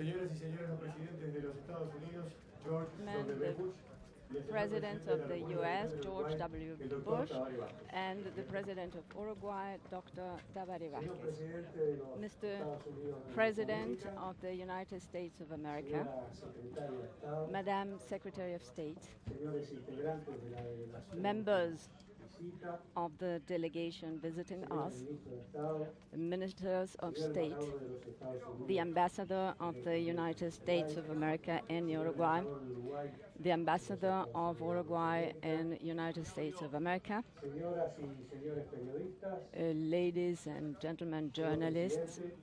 Señoras y señores, los presidentes de los Estados Unidos, George W. The Bush, y el señor President presidente de of la the República US, Popular del George Uruguay, W. el doctor Bush, Tabare Vazquez. and the President of Uruguay, Dr. Tabare Señor Vazquez. presidente de los Mr. Estados Unidos de President América, of the United States of America, señora secretaria de Estado, Madam Secretary of State, señores integrantes de la delegación members visita, of the delegation visiting señor us, ministro de Estado, ministers of señor state, embajador de los Estados Unidos, the ambassador of the United States of America in señor Uruguay, embajador de Uruguay, the ambassador of Uruguay in United States of America, señoras y señores periodistas, ladies and gentlemen señor journalists, presidente,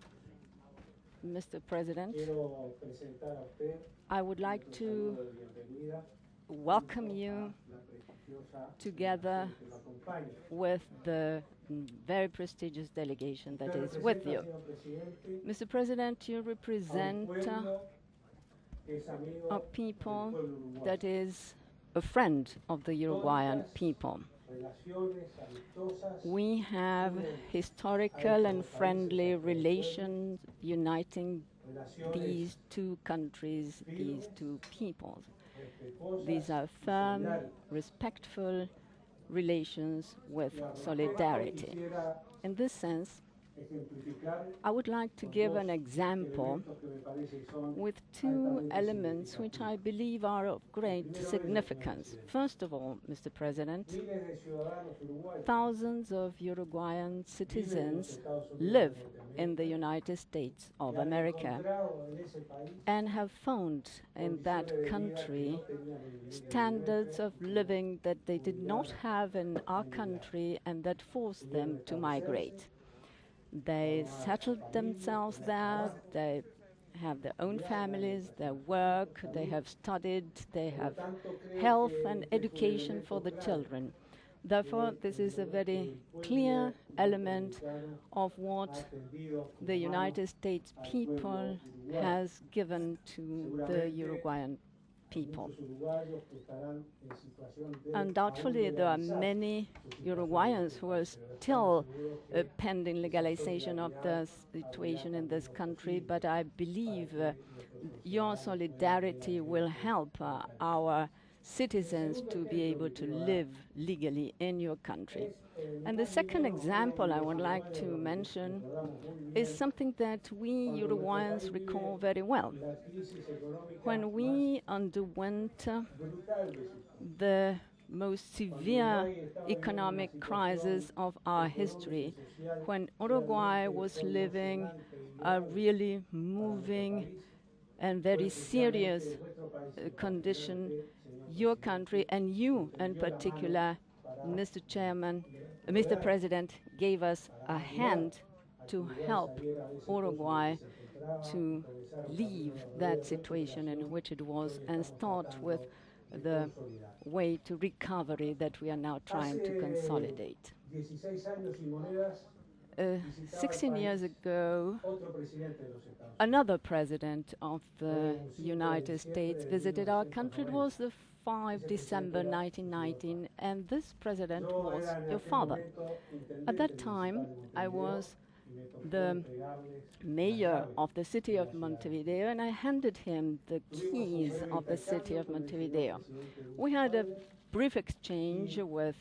Mr. President, quiero presentar a usted I would like un to saludo de bienvenida welcome you la prestigiosa together delegación que lo acompaña. with the very prestigious delegation that Usted is with representa, you. señor presidente, Mr. President, you a un represent pueblo que es amigo a del people pueblo uruguayo. that is a friend of the Uruguayan Todas people. relaciones amistosas We have historical and friendly relations uniting these two countries, these two peoples. respetuosas These are y firm, solidarias. respectful relations with Y a propósito, solidarity. quisiera In this sense, ejemplificar I would like to con give dos an example elementos que me parece son with two altamente elements which significativos. I believe are of great significance. First of all, Mr. President, Miles de ciudadanos uruguayos thousands of Uruguayan viven en los citizens Estados Unidos live de in the Norteamérica United States of y han America encontrado en ese país and have found in condiciones that de vida que country no tenían en standards nuestra, of living that they did not have in our country and that forced them to migrate. They settled themselves there, they have their own families, their work, they have studied, they have health and education for the children. Therefore, this is a very clear element of what the United States people has given to the Uruguayan people. Undoubtedly, there are many Uruguayans who are still pending legalization of the situation in this country, but I believe your solidarity will help our citizens to be able to live legally in your country. And the second example I would like to mention is something that we Uruguayans recall very well. When we underwent the most severe economic crisis of our history, when Uruguay was living a really moving and very serious condition, your country and you in particular, Mr. Chairman, Mr. President, gave us a hand to help Uruguay to leave that situation in which it was and start with the way to recovery that we are now trying to consolidate. 16 years ago, another president of the United States visited our country. It was the 5 December 1919, and this president was your father. At that time, I was the mayor of the city of Montevideo, and I handed him the keys of the city of Montevideo. We had a brief exchange with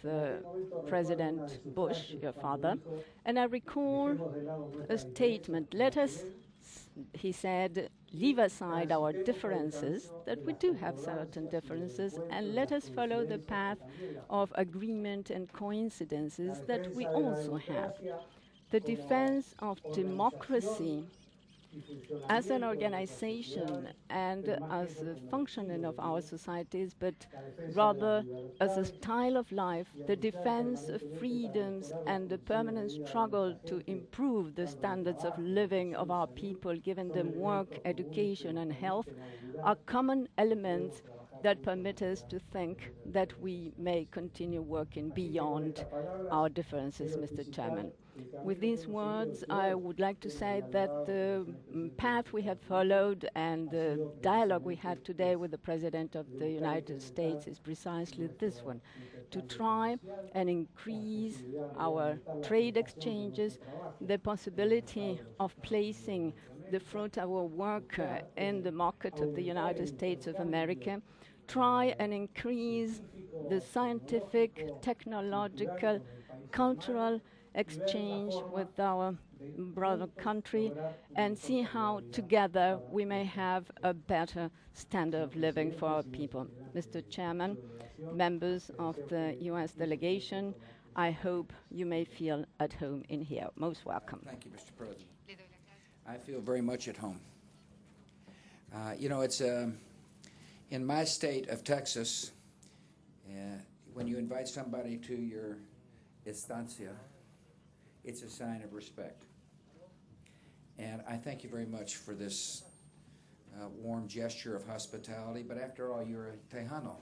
President Bush, your father, and I recall a statement. Let us, he said, leave aside our differences, that we do have certain differences, and let us follow the path of agreement and coincidences that we also have. The defense of democracy as an organization and as a functioning of our societies, but rather as a style of life, the defense of freedoms and the permanent struggle to improve the standards of living of our people, giving them work, education, and health, are common elements that permit us to think that we may continue working beyond our differences, Mr. Chairman. With these words, I would like to say that the path we have followed and the dialogue we had today with the President of the United States is precisely this one, to try and increase our trade exchanges, the possibility of placing the fruit of our work in the market of the United States of America, try and increase the scientific, technological, cultural exchange with our brother country and see how together we may have a better standard of living for our people. Mr. Chairman, members of the U.S. delegation, I hope you may feel at home in here. Most welcome. Thank you, Mr. President. I feel very much at home. You know, it's in my state of Texas, when you invite somebody to your estancia, it's a sign of respect. And I thank you very much for this warm gesture of hospitality, but after all, you're a Tejano.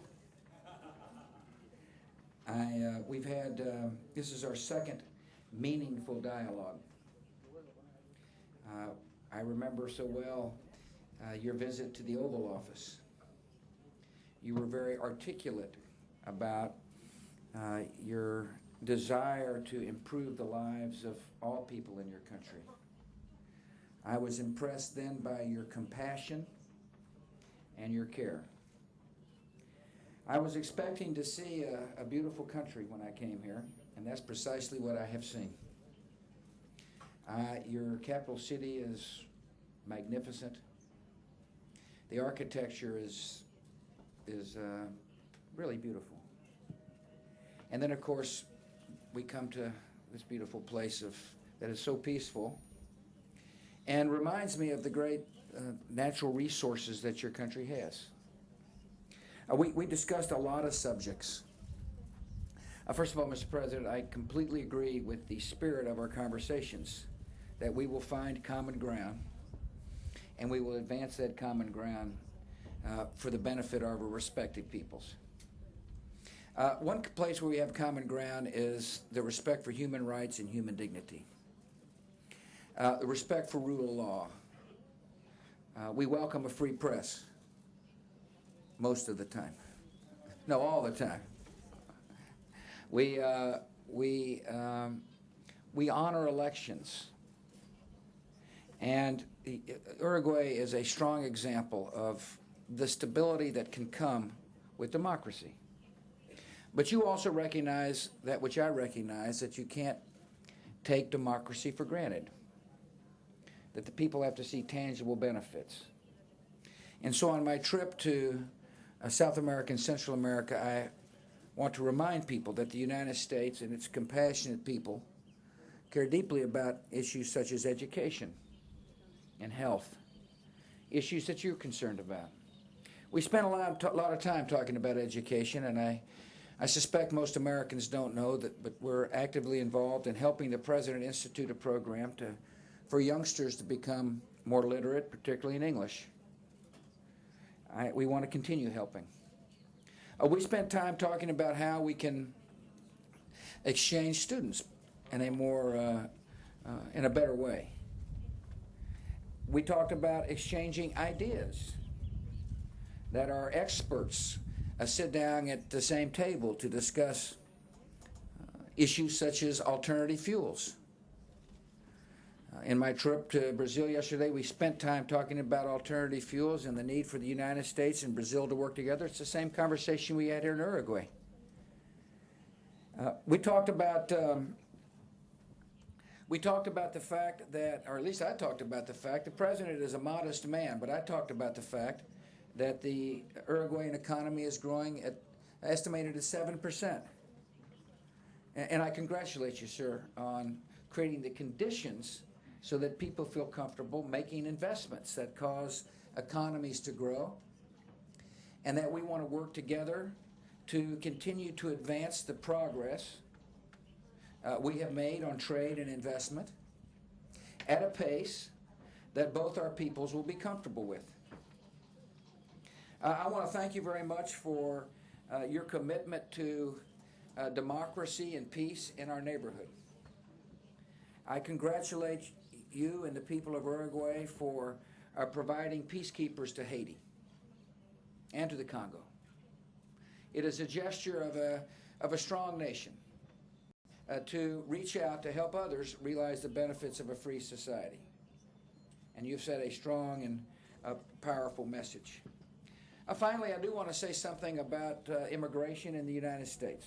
We've had, this is our second meaningful dialogue. I remember so well your visit to the Oval Office. You were very articulate about your desire to improve the lives of all people in your country. I was impressed then by your compassion and your care. I was expecting to see a beautiful country when I came here, and that's precisely what I have seen. Your capital city is magnificent. The architecture is really beautiful. And then, of course, we come to this beautiful place that is so peaceful and reminds me of the great natural resources that your country has. We discussed a lot of subjects. First of all, Mr. President, I completely agree with the spirit of our conversations, that we will find common ground, and we will advance that common ground for the benefit of our respective peoples. One place where we have common ground is the respect for human rights and human dignity. The respect for rule of law. We welcome a free press most of the time. No, all the time. We honor elections. And Uruguay is a strong example of the stability that can come with democracy. But you also recognize that which I recognize, that you can't take democracy for granted, that the people have to see tangible benefits. And so on my trip to South America and Central America, I want to remind people that the United States and its compassionate people care deeply about issues such as education and health, issues that you're concerned about. We spent a lot of time talking about education, and I suspect most Americans don't know that, but we're actively involved in helping the President institute a program for youngsters to become more literate, particularly in English. We want to continue helping. We spent time talking about how we can exchange students in a better way. We talked about exchanging ideas, that our experts sit down at the same table to discuss issues such as alternative fuels. In my trip to Brazil yesterday, we spent time talking about alternative fuels and the need for the United States and Brazil to work together. It's the same conversation we had here in Uruguay. We talked about the fact that, or at least I talked about the fact, the President is a modest man, but I talked about the fact that the Uruguayan economy is growing estimated at 7%. And I congratulate you, sir, on creating the conditions so that people feel comfortable making investments that cause economies to grow, and that we want to work together to continue to advance the progress we have made on trade and investment at a pace that both our peoples will be comfortable with. I want to thank you very much for your commitment to democracy and peace in our neighborhood. I congratulate you and the people of Uruguay for providing peacekeepers to Haiti and to the Congo. It is a gesture of a strong nation to reach out to help others realize the benefits of a free society. and you've said a strong and powerful message. Finally, I do want to say something about immigration in the United States.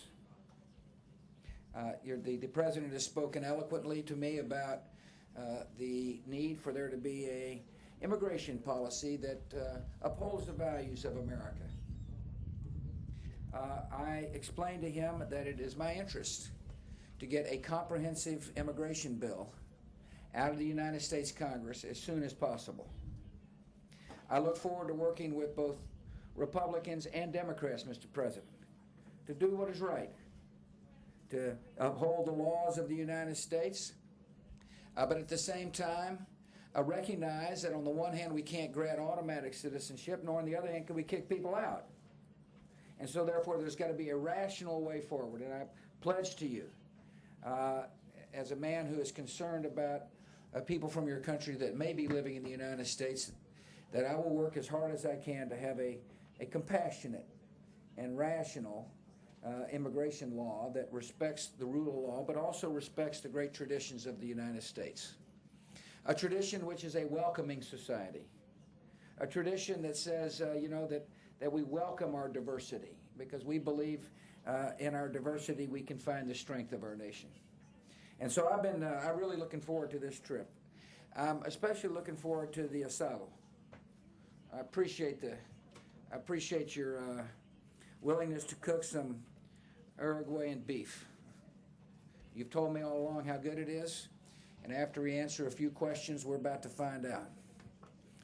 The President has spoken eloquently to me about the need for there to be a immigration policy that upholds the values of America. I explained to him that it is my interest to get a comprehensive immigration bill out of the United States Congress as soon as possible. I look forward to working with both Republicans and Democrats, Mr. President, to do what is right, to uphold the laws of the United States, but at the same time, recognize that on the one hand we can't grant automatic citizenship, nor on the other hand can we kick people out. And so therefore there's got to be a rational way forward. And I pledge to you, as a man who is concerned about people from your country that may be living in the United States, that I will work as hard as I can to have a compassionate and rational immigration law that respects the rule of law, but also respects the great traditions of the United States. A tradition which is a welcoming society. A tradition that says, that we welcome our diversity, because we believe in our diversity we can find the strength of our nation. And so I'm really looking forward to this trip. I'm especially looking forward to the asado. I appreciate your willingness to cook some Uruguayan beef. You've told me all along how good it is, and after we answer a few questions, we're about to find out.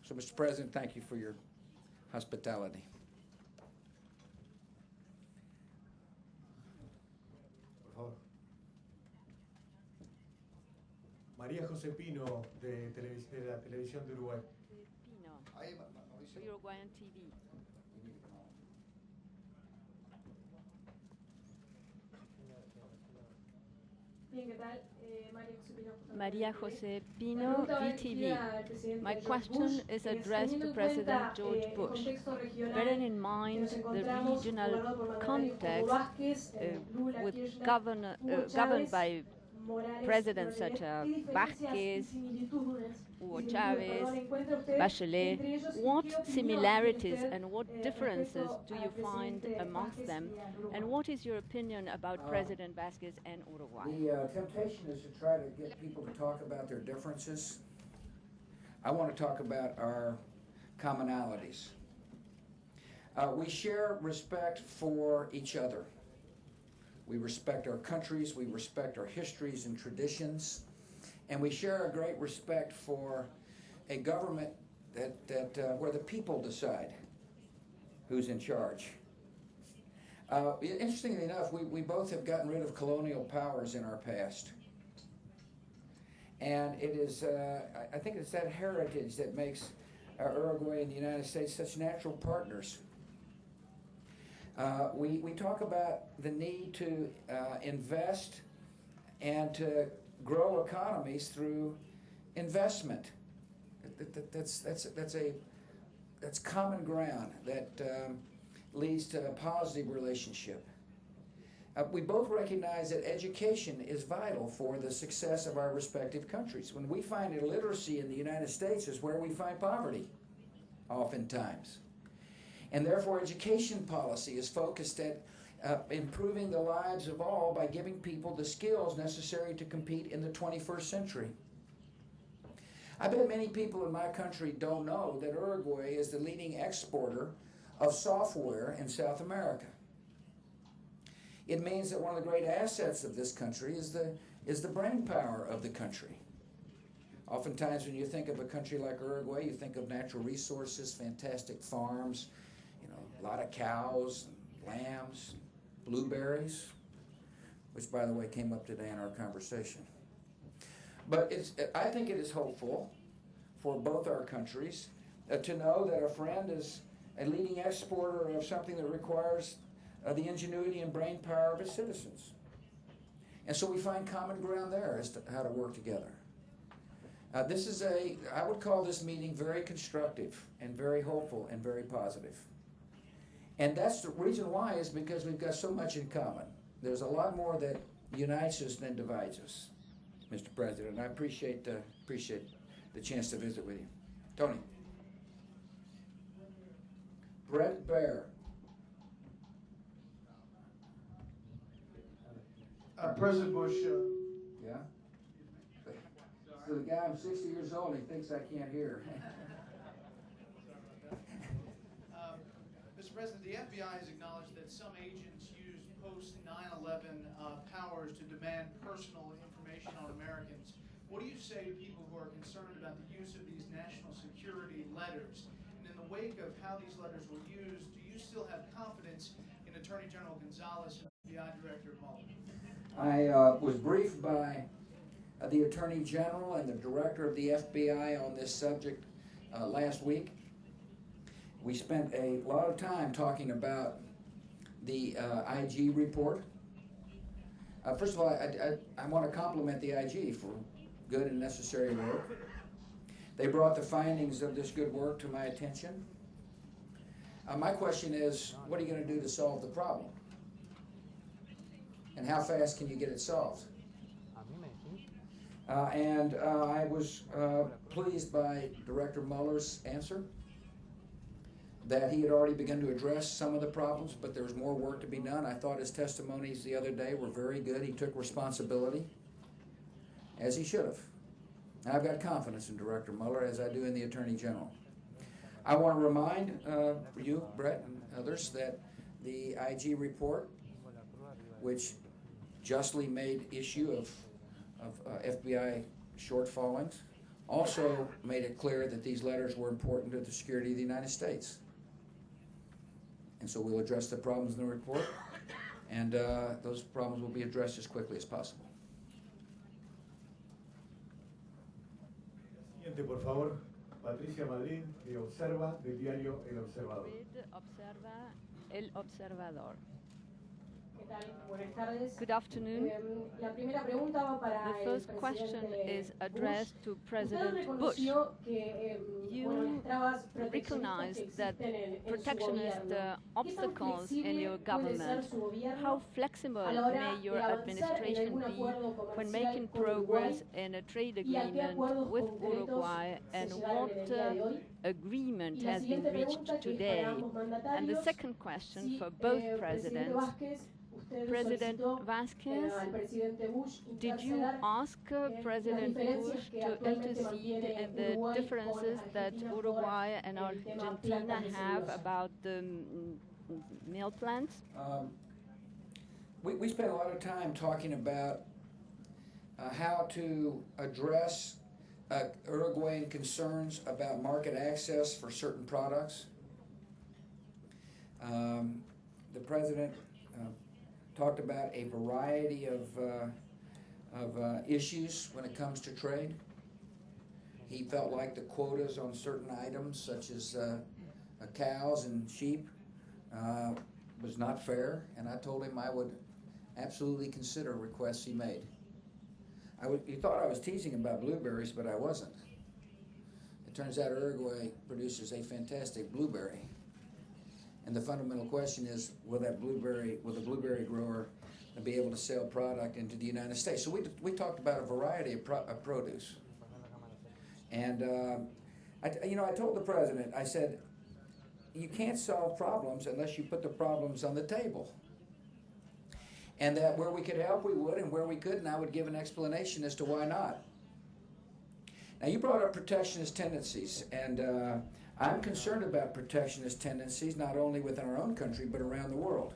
So, Mr. President, thank you for your hospitality. Por favor. María José Pino, de la televisión de Uruguay. Pino, Uruguayan TV. Bien, ¿qué tal? Maria Jose Pino, VTV. My question is addressed to President George Bush. Bearing in mind the regional context governed by presidents such as Vazquez, Hugo Chavez, Bachelet, what similarities and what differences do you find amongst them, and what is your opinion about President Vazquez and Uruguay? The temptation is to try to get people to talk about their differences. I want to talk about our commonalities. We share respect for each other. We respect our countries, we respect our histories and traditions, and we share a great respect for a government where the people decide who's in charge. Interestingly enough, we both have gotten rid of colonial powers in our past. And it is, I think it's that heritage that makes Uruguay and the United States such natural partners. We talk about the need to invest and to grow economies through investment. That's common ground that leads to a positive relationship. We both recognize that education is vital for the success of our respective countries. When we find illiteracy in the United States is where we find poverty, oftentimes. And therefore education policy is focused at improving the lives of all by giving people the skills necessary to compete in the 21st century. I bet many people in my country don't know that Uruguay is the leading exporter of software in South America. It means that one of the great assets of this country is the brain power of the country. Oftentimes when you think of a country like Uruguay, you think of natural resources, fantastic farms, a lot of cows, lambs, blueberries, which by the way came up today in our conversation. But I think it is hopeful for both our countries to know that a friend is a leading exporter of something that requires the ingenuity and brain power of its citizens. And so we find common ground there as to how to work together. I would call this meeting very constructive and very hopeful and very positive. And that's the reason why, is because we've got so much in common. There's a lot more that unites us than divides us, Mr. President. I appreciate the chance to visit with you. Tony. Brett Baer. President Bush. Yeah? So the guy, I'm 60 years old, and he thinks I can't hear. Mr. President, the FBI has acknowledged that some agents used post-9/11 powers to demand personal information on Americans. What do you say to people who are concerned about the use of these national security letters? And in the wake of how these letters were used, do you still have confidence in Attorney General Gonzalez and FBI Director Mueller? I was briefed by the Attorney General and the Director of the FBI on this subject last week. We spent a lot of time talking about the IG report. First of all, I want to compliment the IG for good and necessary work. They brought the findings of this good work to my attention. My question is, what are you going to do to solve the problem? And how fast can you get it solved? I was pleased by Director Mueller's answer, that he had already begun to address some of the problems, but there was more work to be done. I thought his testimonies the other day were very good. He took responsibility, as he should have. And I've got confidence in Director Mueller, as I do in the Attorney General. I want to remind you, Brett, and others, that the IG report, which justly made issue of FBI shortfallings, also made it clear that these letters were important to the security of the United States. And so we'll address the problems in the report, and those problems will be addressed as quickly as possible. Siguiente, por favor. Patricia Madrid, de Observa, del diario El Observador. Observa, El Observador. ¿Qué tal? Buenas tardes. Good afternoon. La primera pregunta va para The first el question presidente is addressed to President Usted Bush. reconoció que, You las trabas proteccionistas que recognized that existen en su protectionist gobierno. ¿Qué tan obstacles in flexible your puede ser government. su gobierno How flexible a la hora may your de avanzar en administration algún be acuerdo when comercial making con Uruguay? progress in a trade ¿Y a qué agreement acuerdos with concretos Uruguay, se and llegaron what en el día de hoy? agreement Y la has been siguiente reached pregunta, que es today? para ambos And the mandatarios, second question si, for both presidente presidents. Vazquez, usted President solicitó, Vazquez, al presidente Bush did you interceder ask en President las diferencias Bush que to actualmente intercede mantiene in the Uruguay differences con that Argentina Uruguay and por el tema Argentina plantas de have celulosa? about the mill plants? We spent a lot of time talking about how to address Uruguayan concerns about market access for certain products. The president talked about a variety of issues when it comes to trade. He felt like the quotas on certain items, such as cows and sheep, was not fair, and I told him I would absolutely consider requests he made. He thought I was teasing about blueberries, but I wasn't. It turns out Uruguay produces a fantastic blueberry. And the fundamental question is, will the blueberry grower be able to sell product into the United States? So we talked about a variety of produce. And I told the president, I said, you can't solve problems unless you put the problems on the table. And that where we could help, we would, and where we couldn't, I would give an explanation as to why not. Now, you brought up protectionist tendencies, and I'm concerned about protectionist tendencies not only within our own country, but around the world.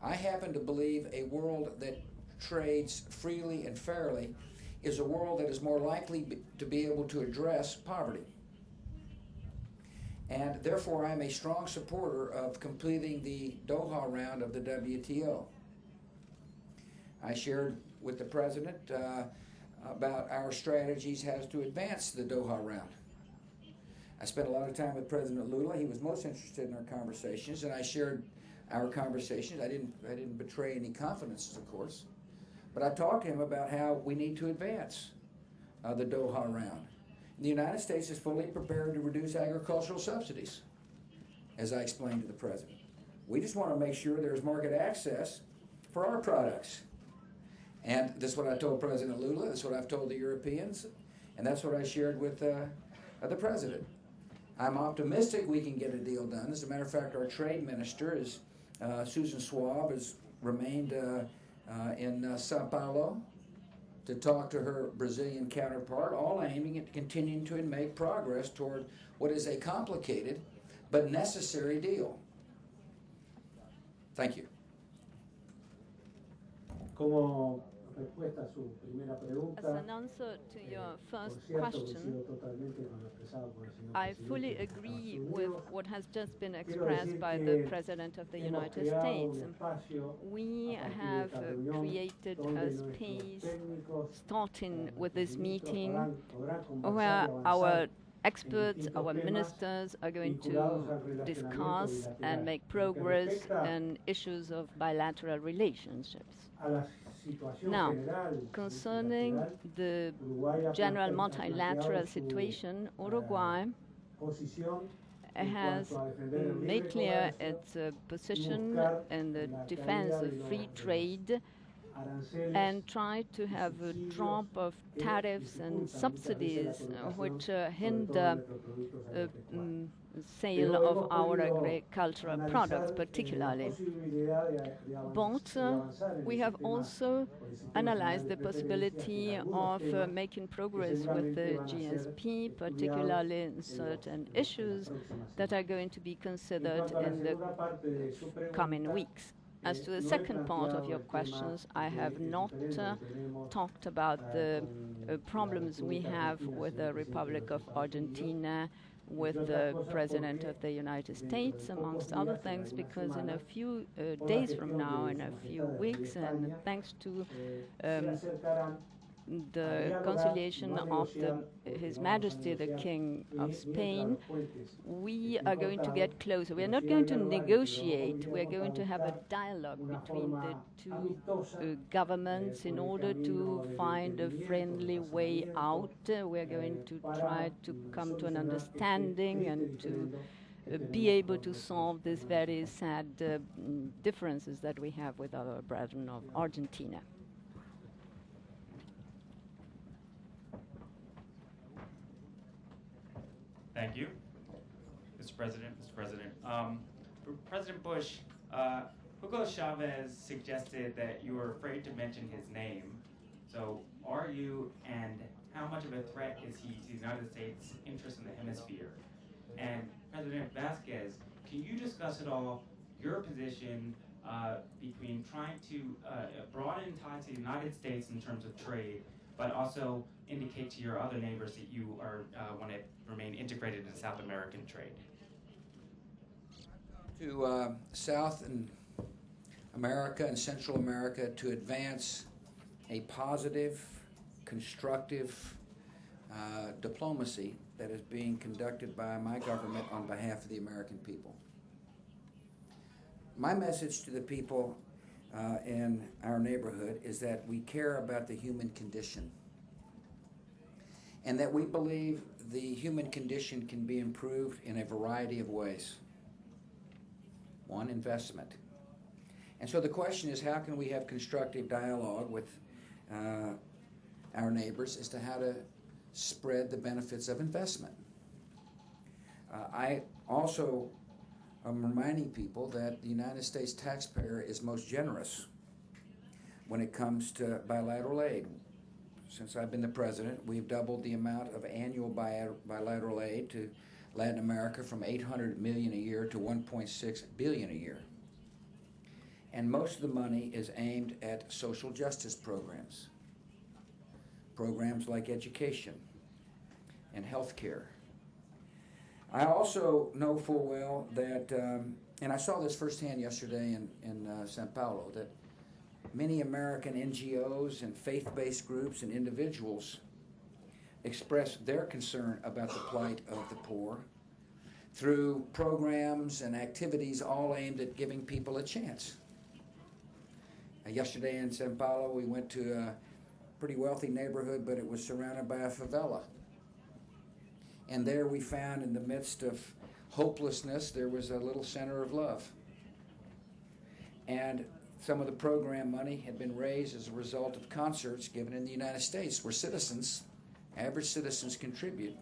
I happen to believe a world that trades freely and fairly is a world that is more likely to be able to address poverty. And therefore, I'm a strong supporter of completing the Doha round of the WTO. I shared with the president about our strategies as to advance the Doha round. I spent a lot of time with President Lula. He was most interested in our conversations, and I shared our conversations. I didn't betray any confidences, of course, but I talked to him about how we need to advance the Doha round. The United States is fully prepared to reduce agricultural subsidies, as I explained to the president. We just want to make sure there's market access for our products. And this is what I told President Lula, this is what I've told the Europeans, And that's what I shared with the President. I'm optimistic we can get a deal done. As a matter of fact, our trade minister, is Susan Schwab, has remained in Sao Paulo to talk to her Brazilian counterpart, all aiming at continuing to make progress toward what is a complicated but necessary deal. Thank you. Como respuesta a su primera As pregunta, an answer to your por first cierto, question, coincido totalmente con lo expresado por el señor I presidente fully de Estados agree with Unidos. what has just been Quiero expressed decir by que the President of the hemos United creado States. un espacio We a partir de have esta reunión created donde a nuestros space técnicos, starting with this nuestros ministros meeting podrán conversar where y our avanzar experts, distintos our temas ministers are going vinculados to al relacionamiento discuss bilateral. and make En lo que progress respecta in issues of bilateral relationships. a la situación Now, general concerning multilateral, the Uruguay ha general planteado multilateral su, situation, Uruguay posición en has cuanto a defender el libre made clear comercio its position buscar in the la defense caída of de los free trade aranceles and try to have a subsidios drop of que tariffs and dificultan muchas veces subsidies la colocación, which sobre todo hinder de nuestros productos agropecuarios. sale Pero of hemos our podido agricultural analizar, products la particularly. posibilidad de But avanzar en we el have sistema, also por el sistema analyzed the nacional de possibility preferencias en algunos of temas making que progress with the seguramente van a ser GSP, estudiados particularly in en certain las issues próximas that semanas. are going to be En considered cuanto a la in the segunda parte de su coming pregunta, weeks. As to the no he second part of planteado your el tema questions, I have del not diferendo que tenemos talked about the con la problems we República have Argentina, with señor the presidente Republic de of los Estados Unidos, Argentina, with entre the otras cosas President porque of the United dentro States, de amongst pocos other días, en things, algunas because in a semanas, few por la days from gestión now, de in Su a few Majestad el Rey de weeks, and España, thanks to se acercarán the dialogar, conciliation no a of negociar, His porque vamos a Majesty the negociar King of mientras Spain, los puentes we estén are going to cortados, get closer. We are pero not sí going to dialogar y que lo negotiate. vamos We are going to have a buscar dialogue una between the forma two amistosa, governments in por el order to camino del find a entendimiento, friendly del way razonamiento, out. We are going to para try to come to an solucionar understanding and to diferendo que be tenemos able con to nuestros solve these hermanos very argentinos. sad differences that we have with our brethren of Argentina. Thank you, Mr. President. For President Bush, Hugo Chavez suggested that you were afraid to mention his name. So are you, and how much of a threat is he to the United States' interests in the hemisphere? And President Vazquez, can you discuss at all your position between trying to broaden ties to the United States in terms of trade, but also indicate to your other neighbors that you are want to remain integrated in South American trade? To South and America and Central America to advance a positive, constructive diplomacy that is being conducted by my government on behalf of the American people. My message to the people in our neighborhood is that we care about the human condition and that we believe the human condition can be improved in a variety of ways. One, investment. And so the question is, how can we have constructive dialogue with our neighbors as to how to spread the benefits of investment? I also am reminding people that the United States taxpayer is most generous when it comes to bilateral aid. Since I've been the president, we've doubled the amount of annual bilateral aid to Latin America from $800 million a year to $1.6 billion a year. And most of the money is aimed at social justice programs. Programs like education and health care. I also know full well that, and I saw this firsthand yesterday in Sao Paulo, that many American NGOs and faith-based groups and individuals express their concern about the plight of the poor through programs and activities all aimed at giving people a chance. Yesterday in Sao Paulo, we went to a pretty wealthy neighborhood, but it was surrounded by a favela. And there we found, in the midst of hopelessness, there was a little center of love. And some of the program money had been raised as a result of concerts given in the United States, where citizens average citizens contribute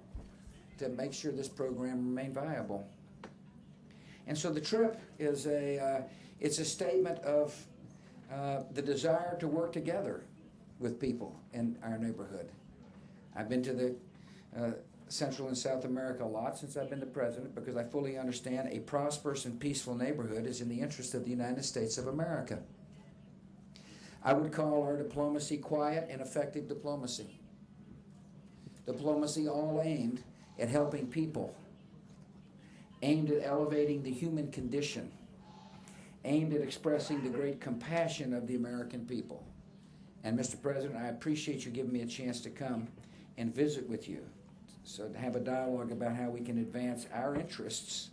to make sure this program remain viable. And so the trip is it's a statement of the desire to work together with people in our neighborhood. I've been to the Central and South America a lot since I've been the president, because I fully understand a prosperous and peaceful neighborhood is in the interest of the United States of America. I would call our diplomacy quiet and effective diplomacy. Diplomacy all aimed at helping people, aimed at elevating the human condition, aimed at expressing the great compassion of the American people. And Mr. President, I appreciate you giving me a chance to come and visit with you, so to have a dialogue about how we can advance our interests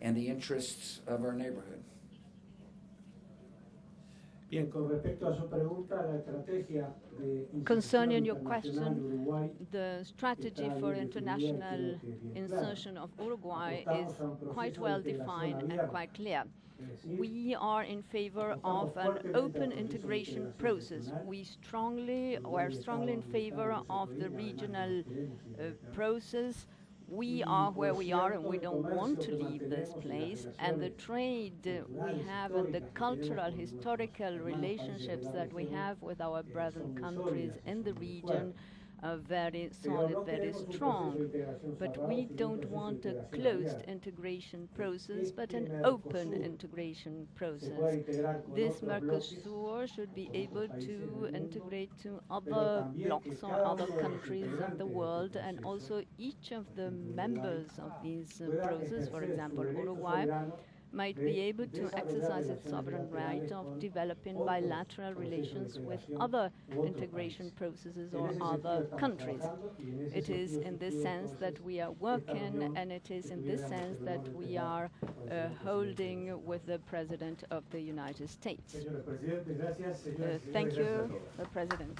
and the interests of our neighborhood. Bien, con respecto a su pregunta, la estrategia de Concerning your inserción internacional de question, Uruguay the strategy está for bien definida y international creo que es bien clara. insertion of Uruguay Estamos is a un proceso quite de well integración defined and abierta. quite clear. Es decir, We are in favor of an open integration process. We are strongly in favor of the regional process. We are where we are and we don't want to leave this place. And the trade we have and the cultural, historical relationships that we have with our brethren countries in the region are very solid, very strong. But we don't want a closed integration process, but an open integration process. This Mercosur should be able to integrate to other blocs or other countries of the world, and also each of the members of these processes, for example, Uruguay, might be able to exercise its sovereign right of developing bilateral relations with other integration processes or other countries. It is in this sense that we are working, and it is in this sense that we are holding with the President of the United States. Señor presidente, gracias. Señoras y señores, Thank gracias a you, todos. the President.